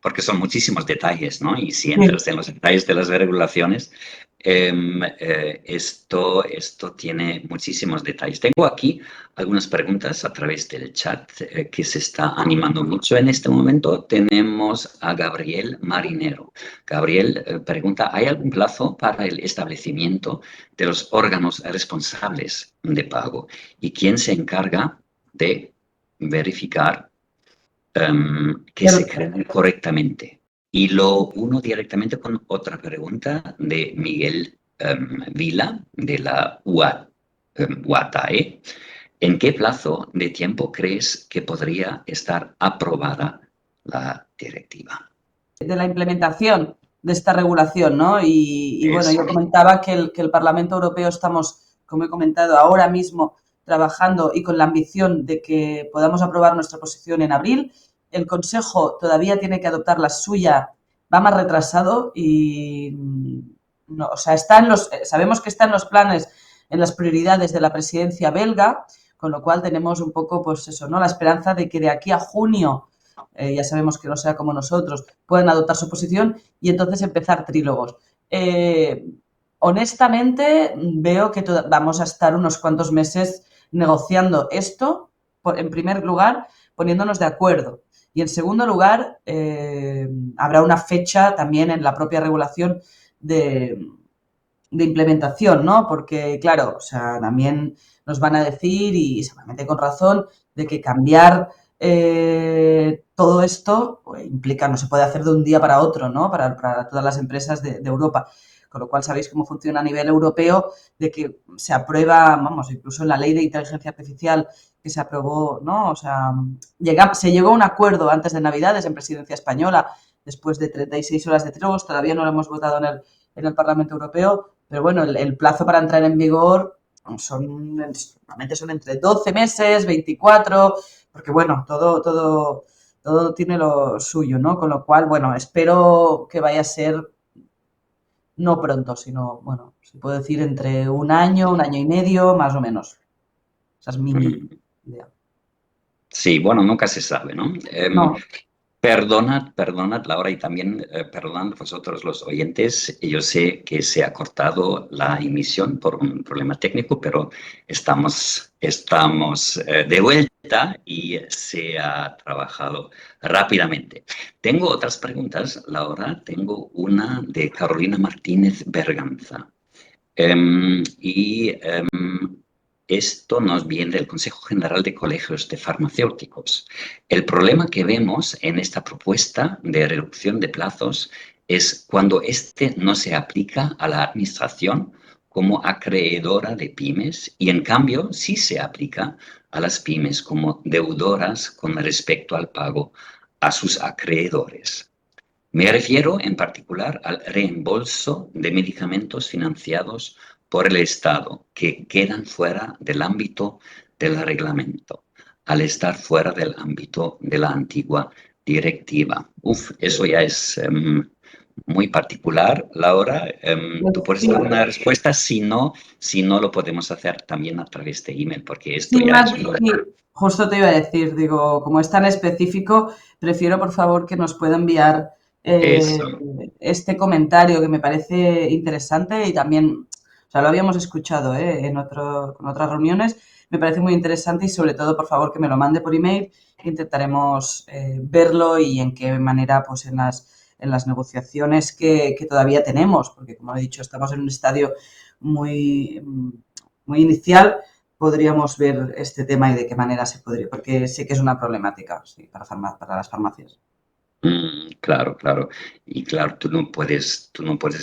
S1: Porque son muchísimos detalles, ¿no? Y si entras en los detalles de las regulaciones, esto tiene muchísimos detalles. Tengo aquí algunas preguntas a través del chat que se está animando mucho en este momento. Tenemos a Gabriel Marinero. Gabriel pregunta, ¿hay algún plazo para el establecimiento de los órganos responsables de pago y quién se encarga de verificar que se creen correctamente? Y lo uno directamente con otra pregunta de Miguel Vila, de la UATAE. ¿En qué plazo de tiempo crees que podría estar aprobada la directiva?
S2: De la implementación de esta regulación, ¿no? Y bueno, yo
S1: Eso.
S2: comentaba que el Parlamento Europeo estamos, como he comentado, ahora mismo trabajando y con la ambición de que podamos aprobar nuestra posición en abril. El Consejo todavía tiene que adoptar la suya, va más retrasado y no, o sea, sabemos que está en los planes, en las prioridades de la presidencia belga, con lo cual tenemos un poco, pues eso, ¿no? La esperanza de que de aquí a junio ya sabemos que no sea como nosotros, pueden adoptar su posición y entonces empezar trílogos. Honestamente, veo que vamos a estar unos cuantos meses negociando esto, en primer lugar, poniéndonos de acuerdo. Y en segundo lugar, habrá una fecha también en la propia regulación de implementación, ¿no? Porque, claro, o sea, también nos van a decir, y seguramente con razón, de que cambiar todo esto pues, implica, no se puede hacer de un día para otro, ¿no? Para todas las empresas de Europa. Con lo cual sabéis cómo funciona a nivel europeo, de que se aprueba, vamos, incluso en la ley de inteligencia artificial que se aprobó, ¿no? O sea, se llegó a un acuerdo antes de Navidades en presidencia española, después de 36 horas de trílogos, todavía no lo hemos votado en el Parlamento Europeo, pero bueno, el plazo para entrar en vigor normalmente son entre 12 meses, 24, porque bueno, todo tiene lo suyo, ¿no? Con lo cual, bueno, espero que vaya a ser no pronto, sino, bueno, se puede decir entre un año y medio, más o menos. Esa es mi idea.
S1: Sí, bueno, nunca se sabe, ¿no?
S2: No.
S1: Perdonad, Laura, y también perdonad vosotros los oyentes. Yo sé que se ha cortado la emisión por un problema técnico, pero estamos de vuelta y se ha trabajado rápidamente. Tengo otras preguntas, Laura. Tengo una de Carolina Martínez Berganza. Esto nos viene del Consejo General de Colegios de Farmacéuticos. El problema que vemos en esta propuesta de reducción de plazos es cuando este no se aplica a la administración como acreedora de pymes y en cambio sí se aplica a las pymes como deudoras con respecto al pago a sus acreedores. Me refiero en particular al reembolso de medicamentos financiados por el Estado que quedan fuera del ámbito del reglamento, al estar fuera del ámbito de la antigua directiva. Eso ya es muy particular, Laura.
S2: Pues
S1: Tú puedes dar
S2: sí,
S1: una respuesta, si no lo podemos hacer también a través de email, porque esto
S2: sí,
S1: ya es un...
S2: sí, justo te iba a decir, digo, como es tan específico, prefiero por favor que nos pueda enviar eh,
S1: Eso.
S2: este comentario que me parece interesante y también, o sea, lo habíamos escuchado con otras reuniones, me parece muy interesante y sobre todo, por favor, que me lo mande por email, intentaremos verlo y en qué manera, pues en las negociaciones que todavía tenemos, porque como he dicho, estamos en un estadio muy, muy inicial, podríamos ver este tema y de qué manera se podría, porque sé que es una problemática sí, para las farmacias.
S1: Claro, claro. Y claro, tú no puedes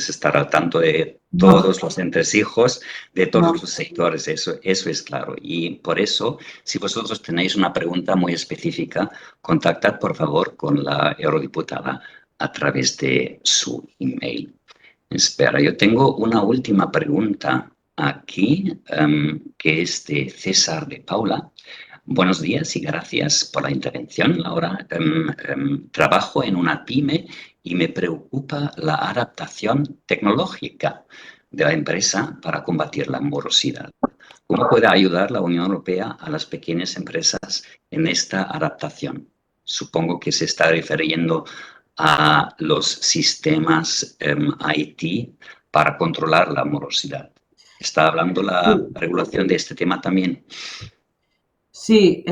S1: estar al tanto de
S2: No,
S1: todos los entresijos de todos
S2: no.
S1: los sectores, eso es claro. Y por eso, si vosotros tenéis una pregunta muy específica, contactad por favor con la eurodiputada a través de su email. Espera, yo tengo una última pregunta aquí, que es de César de Paula. Buenos días y gracias por la intervención, Laura. Trabajo en una pyme y me preocupa la adaptación tecnológica de la empresa para combatir la morosidad. ¿Cómo puede ayudar la Unión Europea a las pequeñas empresas en esta adaptación? Supongo que se está refiriendo a los sistemas IT para controlar la morosidad. ¿Está hablando la
S2: Sí,
S1: regulación de este tema también?
S2: sí,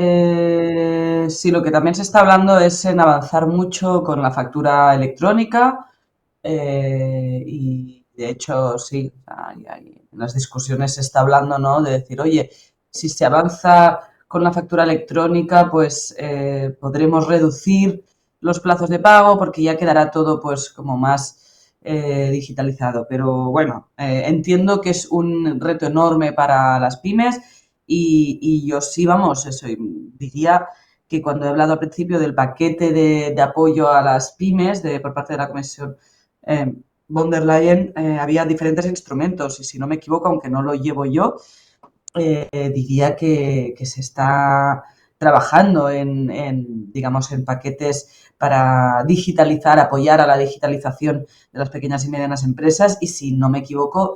S2: sí, lo que también se está hablando es en avanzar mucho con la factura electrónica y de hecho sí, en las discusiones se está hablando, ¿no? De decir, oye, si se avanza con la factura electrónica, pues podremos reducir los plazos de pago porque ya quedará todo pues como más digitalizado. Pero bueno, entiendo que es un reto enorme para las pymes y yo sí, vamos, eso, diría que cuando he hablado al principio del paquete de apoyo a las pymes por parte de la Comisión eh, von der Leyen, había diferentes instrumentos y si no me equivoco, aunque no lo llevo yo, diría que se está trabajando digamos, en paquetes para digitalizar, apoyar a la digitalización de las pequeñas y medianas empresas y si no me equivoco,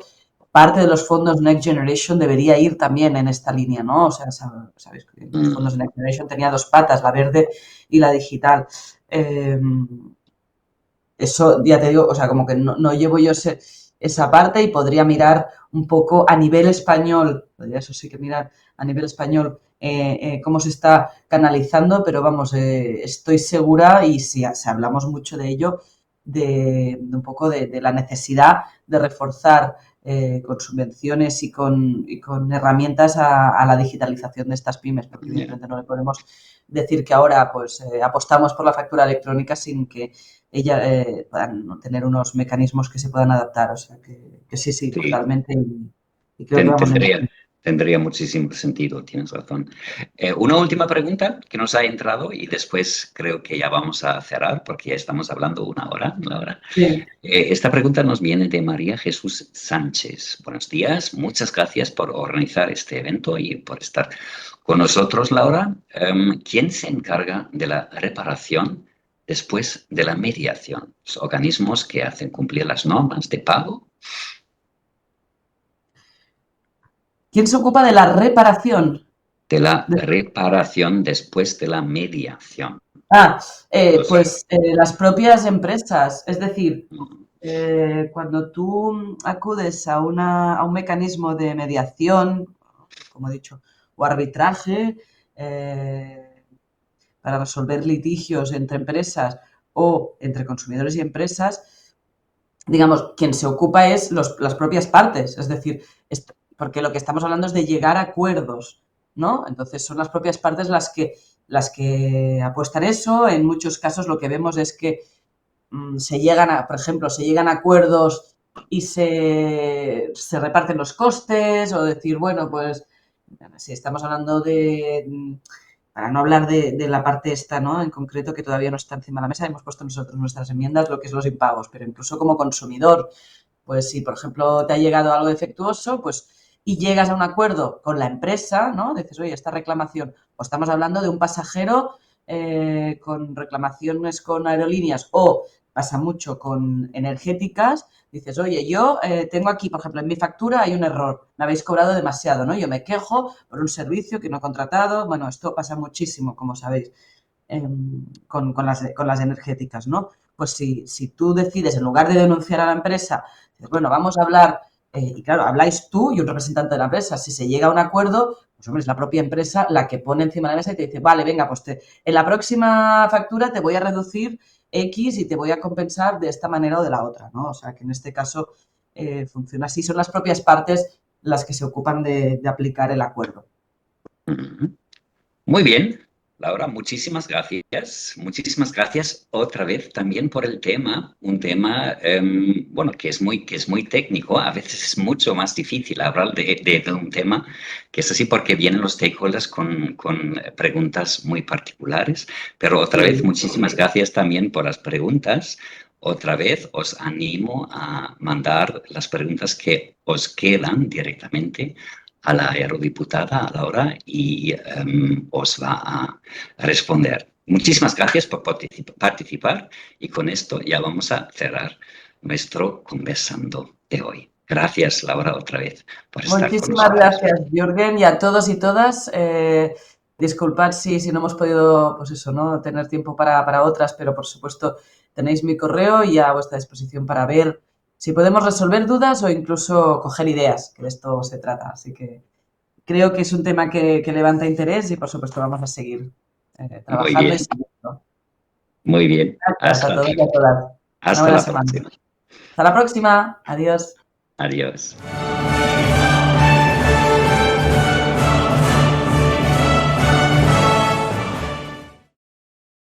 S2: parte de los fondos Next Generation debería ir también en esta línea, ¿no? O sea, sabéis que los fondos
S1: Mm,
S2: Next Generation tenía dos patas, la verde y la digital. Eso ya te digo, o sea, como que no llevo yo esa parte y podría mirar un poco a nivel español, podría eso sí que mirar a nivel español cómo se está canalizando, pero vamos, estoy segura y si hablamos mucho de ello, de un poco de la necesidad de reforzar con subvenciones y con herramientas a la digitalización de estas pymes, porque
S1: ya.
S2: evidentemente no le podemos decir que ahora pues apostamos por la factura electrónica sin que puedan tener unos mecanismos que se puedan adaptar. O sea que sí, sí,
S1: Sí,
S2: totalmente. Y creo que
S1: ten-
S2: vamos en...
S1: tendría, tendría muchísimo sentido, tienes razón. Una última pregunta que nos ha entrado y después creo que ya vamos a cerrar porque ya estamos hablando una hora, Laura.
S2: Sí.
S1: Esta pregunta nos viene de María Jesús Sánchez. Buenos días, muchas gracias por organizar este evento y por estar con nosotros, Laura. ¿Quién se encarga de la reparación después de la mediación? ¿Los organismos que hacen cumplir las normas de pago?
S2: ¿Quién se ocupa de la reparación?
S1: De la reparación después de la mediación.
S2: Ah,
S1: Lo sé.
S2: pues las propias empresas, es decir, cuando tú acudes a un mecanismo de mediación, como he dicho, o arbitraje, eh, para resolver litigios entre empresas o entre consumidores y empresas, digamos, quien se ocupa es las propias partes, es decir, porque lo que estamos hablando es de llegar a acuerdos, ¿no? Entonces son las propias partes las que apuestan eso. En muchos casos lo que vemos es que se llegan a, por ejemplo, se llegan a acuerdos y se reparten los costes, o decir, bueno, pues si estamos hablando de, para no hablar de la parte esta, ¿no? En concreto, que todavía no está encima de la mesa, hemos puesto nosotros nuestras enmiendas, lo que es los impagos, pero incluso como consumidor, pues si, por ejemplo, te ha llegado algo defectuoso, pues y llegas a un acuerdo con la empresa, ¿no? Dices, oye, esta reclamación, o estamos hablando de un pasajero con reclamaciones con aerolíneas o pasa mucho con energéticas, dices, oye, yo tengo aquí, por ejemplo, en mi factura hay un error, me habéis cobrado demasiado, ¿no? Yo me quejo por un servicio que no he contratado, bueno, esto pasa muchísimo, como sabéis, con las energéticas, ¿no? Pues si tú decides, en lugar de denunciar a la empresa, dices, bueno, vamos a hablar, y claro, habláis tú y un representante de la empresa, si se llega a un acuerdo, pues hombre, es la propia empresa la que pone encima de la mesa y te dice, vale, venga, pues en la próxima factura te voy a reducir X y te voy a compensar de esta manera o de la otra, ¿no? O sea, que en este caso funciona así. Son las propias partes las que se ocupan de aplicar el acuerdo.
S1: Ujú. Muy bien, Laura, muchísimas gracias. Muchísimas gracias otra vez también por el tema, un tema, bueno, que es muy técnico. A veces es mucho más difícil hablar de un tema que es así porque vienen los stakeholders con preguntas muy particulares. Pero otra vez,
S2: Sí.
S1: muchísimas gracias también por las preguntas. Otra vez os animo a mandar las preguntas que os quedan directamente a la eurodiputada, a Laura, y os va a responder. Muchísimas gracias por participar y con esto ya vamos a cerrar nuestro conversando de hoy. Gracias, Laura, otra vez por estar con
S2: Muchísimas
S1: nosotros.
S2: gracias, Jürgen, y a todos y todas. Disculpad si no hemos podido, pues eso, ¿no? Tener tiempo para otras, pero por supuesto tenéis mi correo y a vuestra disposición para ver si podemos resolver dudas o incluso coger ideas, que de esto se trata. Así que creo que es un tema que levanta interés y por supuesto vamos a seguir
S1: Muy
S2: trabajando y
S1: bien,
S2: siguiendo.
S1: muy bien.
S2: Gracias a todos y a todas. Una
S1: Hasta
S2: buena
S1: la
S2: semana.
S1: próxima.
S2: Hasta la próxima. Adiós.
S1: Adiós.